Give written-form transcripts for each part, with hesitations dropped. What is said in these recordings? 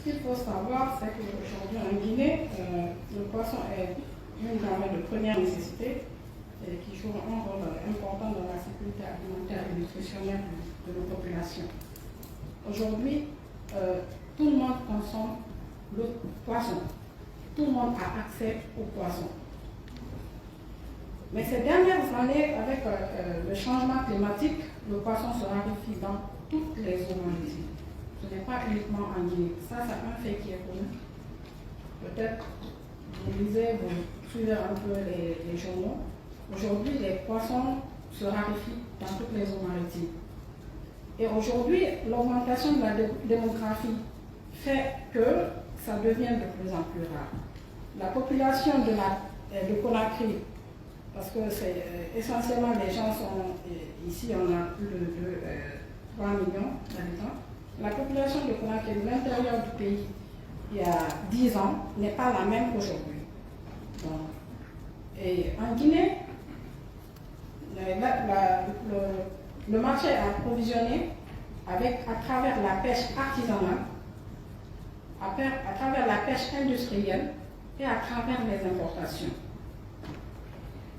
qu'il faut savoir, c'est qu'aujourd'hui en Guinée, le poisson est une denrée de première nécessité et qui joue un rôle important dans la sécurité alimentaire et nutritionnelle de nos populations. Aujourd'hui, tout le monde consomme le poisson. Tout le monde a accès au poisson. Mais ces dernières années, avec le changement climatique, le poisson se raréfie dans toutes les zones ici. Ce n'est pas uniquement en Guinée. Ça, c'est un fait qui est connu. Peut-être, vous lisez, vous suivez un peu les journaux. Aujourd'hui, les poissons se raréfient dans toutes les zones maritimes. Et aujourd'hui, l'augmentation de la démographie fait que ça devient de plus en plus rare. La population de Conakry, parce que c'est essentiellement les gens sont ici, on a plus de 3 millions d'habitants. La population de Conakry, de l'intérieur du pays, il y a 10 ans, n'est pas la même qu'aujourd'hui. Et en Guinée, le marché est approvisionné à travers la pêche artisanale, à travers la pêche industrielle et à travers les importations.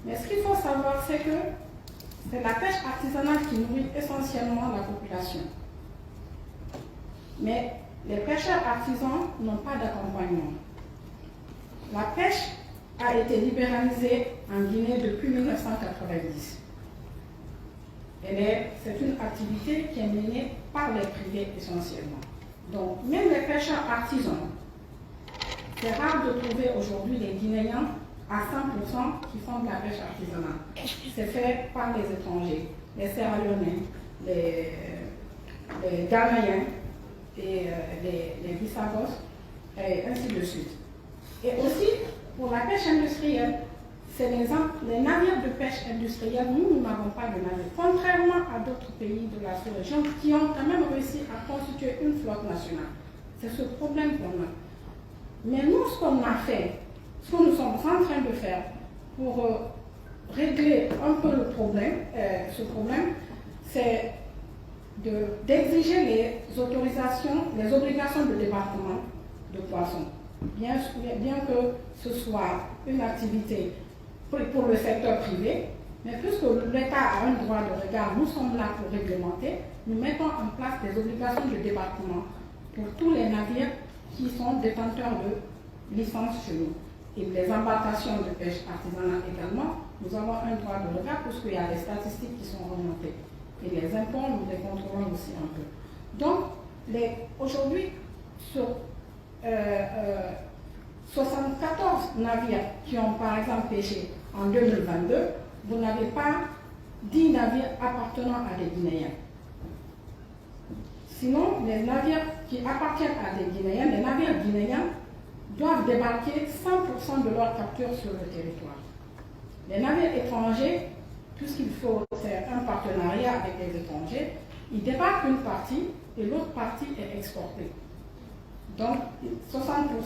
Mais ce qu'il faut savoir, c'est que c'est la pêche artisanale qui nourrit essentiellement la population. Mais les pêcheurs artisans n'ont pas d'accompagnement. La pêche a été libéralisée en Guinée depuis 1990. C'est une activité qui est menée par les privés essentiellement. Donc, même les pêcheurs artisans, c'est rare de trouver aujourd'hui les Guinéens à 100% qui font de la pêche artisanale. C'est fait par les étrangers, les Sierra-Léonais, les Ghanéens et les Bissagos, et ainsi de suite. Et aussi, pour la pêche industrielle, c'est les navires de pêche industrielle, nous n'avons pas de navires. Contrairement à d'autres pays de la sous-région qui ont quand même réussi à constituer une flotte nationale. C'est ce problème qu'on a. Mais nous, ce qu'on a fait, ce que nous sommes en train de faire pour régler un peu ce problème, c'est d'exiger les obligations de débarquement de poissons. Bien que ce soit une activité pour le secteur privé, mais puisque l'État a un droit de regard, nous sommes là pour réglementer, nous mettons en place des obligations de débarquement pour tous les navires qui sont détenteurs de licences chez nous. Et les embarcations de pêche artisanale également, nous avons un droit de regard puisqu'il y a des statistiques qui sont remontées. Et les impôts, nous les contrôlons aussi un peu. Donc, aujourd'hui, sur 74 navires qui ont par exemple pêché en 2022, vous n'avez pas 10 navires appartenant à des Guinéens. Sinon, les navires qui appartiennent à des Guinéens, les navires guinéens doivent débarquer 100% de leur capture sur le territoire. Les navires étrangers, puisqu'il faut faire un partenariat avec les étrangers, ils débarquent une partie et l'autre partie est exportée. Donc, 60%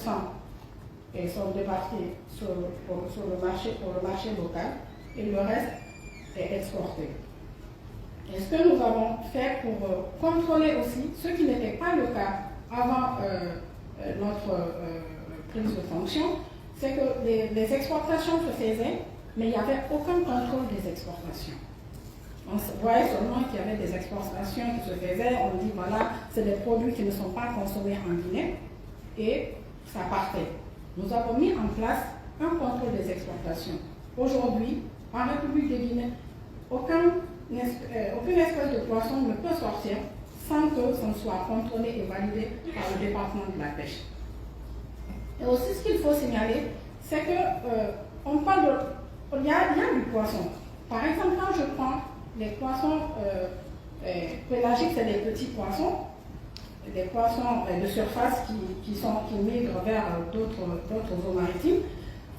sont débarqués pour le marché local et le reste est exporté. Et ce que nous avons fait pour contrôler aussi, ce qui n'était pas le cas avant notre prise de fonction, c'est que les exportations se faisaient, mais il n'y avait aucun contrôle des exportations. On voyait seulement qu'il y avait des exportations qui se faisaient, on dit voilà, c'est des produits qui ne sont pas consommés en Guinée, et ça partait. Nous avons mis en place un contrôle des exportations. Aujourd'hui, en République de Guinée, aucune espèce de poisson ne peut sortir sans que ce soit contrôlé et validé par le département de la pêche. Et aussi, ce qu'il faut signaler, c'est qu'on parle de... Il y a du poisson. Par exemple, quand je prends les poissons pélagiques, c'est des petits poissons, des poissons de surface qui migrent vers d'autres eaux maritimes.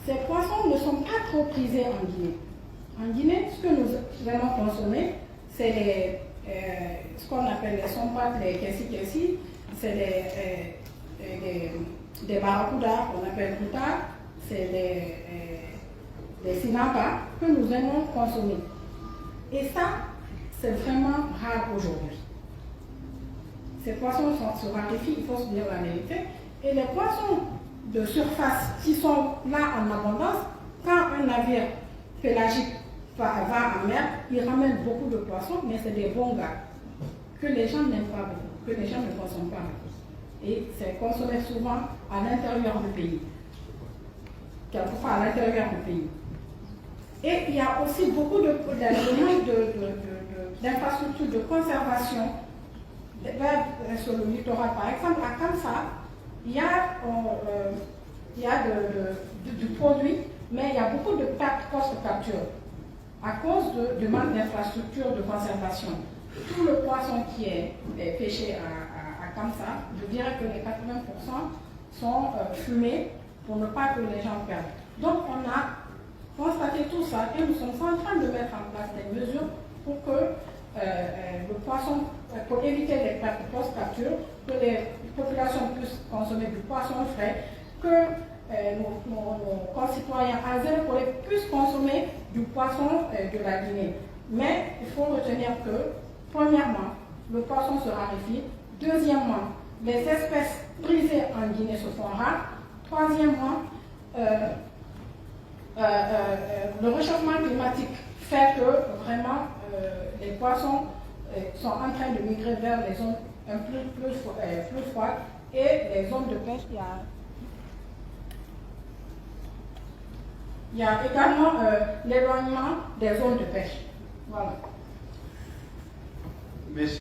Ces poissons ne sont pas trop prisés en Guinée. En Guinée, ce que nous allons consommer, c'est ce qu'on appelle les sompat, les kessi, c'est des barracudas qu'on appelle kuta, c'est des sinapa que nous aimons consommer. Et ça, c'est vraiment rare aujourd'hui. Ces poissons se raréfient, il faut se dire la vérité, Et les poissons de surface qui sont là en abondance, quand un navire pélagique va en mer, il ramène beaucoup de poissons, mais c'est des bons gars que les gens n'aiment pas beaucoup, que les gens ne consomment pas beaucoup. Et c'est consommé souvent à l'intérieur du pays, quelquefois à l'intérieur du pays. Et il y a aussi beaucoup d'infrastructures de conservation sur le littoral. Par exemple, à Kamsa, il y a du produit, mais il y a beaucoup de pertes post-capture à cause de manque d'infrastructures de conservation. Tout le poisson qui est pêché à Kamsa, je dirais que les 80% sont fumés pour ne pas que les gens perdent. Donc on a constaté tout ça et nous sommes en train de mettre en place des mesures pour que le poisson, pour éviter les pertes post-capture, que les populations puissent consommer du poisson frais, que nos concitoyens azéropolites puissent consommer du poisson de la Guinée. Mais il faut retenir que, premièrement, le poisson se raréfie. Deuxièmement, les espèces prisées en Guinée se font rares. Troisièmement, le réchauffement climatique fait que vraiment les poissons sont en train de migrer vers les zones un peu plus froides et les zones de pêche. Il y a également l'éloignement des zones de pêche. Voilà. Merci.